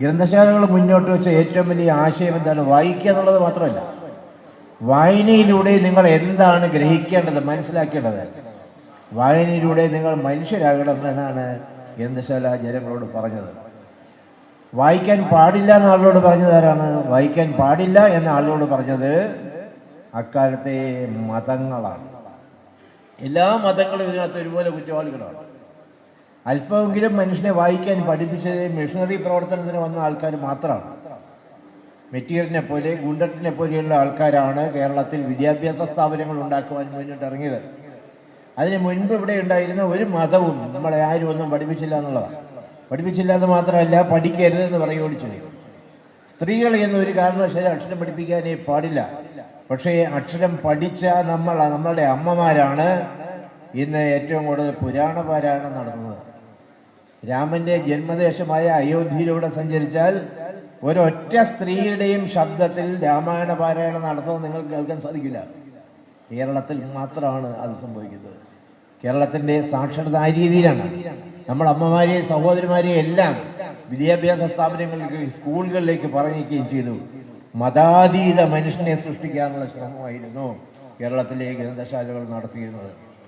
ഗ്രന്ഥശാലകൾ മുന്നോട്ട് വെച്ച ഏറ്റവും വലിയ ആശയം എന്താണ്? വായിക്കുക എന്നുള്ളത് മാത്രമല്ല, വായനയിലൂടെ നിങ്ങൾ എന്താണ് ഗ്രഹിക്കേണ്ടത്, മനസ്സിലാക്കേണ്ടത്? വായനയിലൂടെ നിങ്ങൾ മനുഷ്യരാകണം എന്നാണ് ഗ്രന്ഥശാല ജനങ്ങളോട് പറഞ്ഞത്. വായിക്കാൻ പാടില്ല എന്ന ആളോട് പറഞ്ഞത് ആരാണ്? വായിക്കാൻ പാടില്ല എന്ന ആളോട് പറഞ്ഞത് അക്കാലത്തെ മതങ്ങളാണ്. എല്ലാ മതങ്ങളും ഇതിനകത്ത് ഒരുപോലെ കുറ്റവാളികളാണ്. അല്പമെങ്കിലും മനുഷ്യനെ വായിക്കാൻ പഠിപ്പിച്ചത് മിഷണറി പ്രവർത്തനത്തിന് വന്ന ആൾക്കാർ മാത്രമാണ്. മെറ്റീരിയലിനെ പോലെ, ഗുണ്ടറ്റിനെ പോലെയുള്ള ആൾക്കാരാണ് കേരളത്തിൽ വിദ്യാഭ്യാസ സ്ഥാപനങ്ങൾ ഉണ്ടാക്കുവാൻ മുന്നിട്ട് ഇറങ്ങിയത്. അതിന് മുൻപ് ഇവിടെ ഉണ്ടായിരുന്ന ഒരു മതവും നമ്മളെ ആരും ഒന്നും പഠിപ്പിച്ചില്ല എന്നുള്ളതാണ്. പഠിപ്പിച്ചില്ല എന്ന് മാത്രമല്ല, പഠിക്കരുതെന്ന് പറയുകയും ചെയ്തു. സ്ത്രീകൾ എന്നൊരു കാരണവശാലും അക്ഷരം പഠിപ്പിക്കാനേ പാടില്ല. പക്ഷേ അക്ഷരം പഠിച്ച നമ്മളുടെ അമ്മമാരാണ് ഇന്ന് ഏറ്റവും കൂടുതൽ പുരാണ പാരായണം നടത്തുന്നത്. രാമന്റെ ജന്മദേശമായ അയോധ്യയിലൂടെ സഞ്ചരിച്ചാൽ ഒരൊറ്റ സ്ത്രീയുടെയും ശബ്ദത്തിൽ രാമായണ പാരായണം നടത്തുന്നത് നിങ്ങൾക്ക് കേൾക്കാൻ സാധിക്കില്ല. കേരളത്തിൽ മാത്രമാണ് അത് സംഭവിക്കുന്നത്. കേരളത്തിൻ്റെ സാക്ഷരത ആ രീതിയിലാണ്. നമ്മൾ അമ്മമാരെയും സഹോദരിമാരെയും എല്ലാം വിദ്യാഭ്യാസ സ്ഥാപനങ്ങളിലേക്ക്, സ്കൂളുകളിലേക്ക് പറഞ്ഞേക്കുകയും ചെയ്തു. മതാതീത മനുഷ്യനെ സൃഷ്ടിക്കാനുള്ള ശ്രമമായിരുന്നു കേരളത്തിലെ ഗ്രന്ഥശാലകൾ നടത്തിയിരുന്നത്.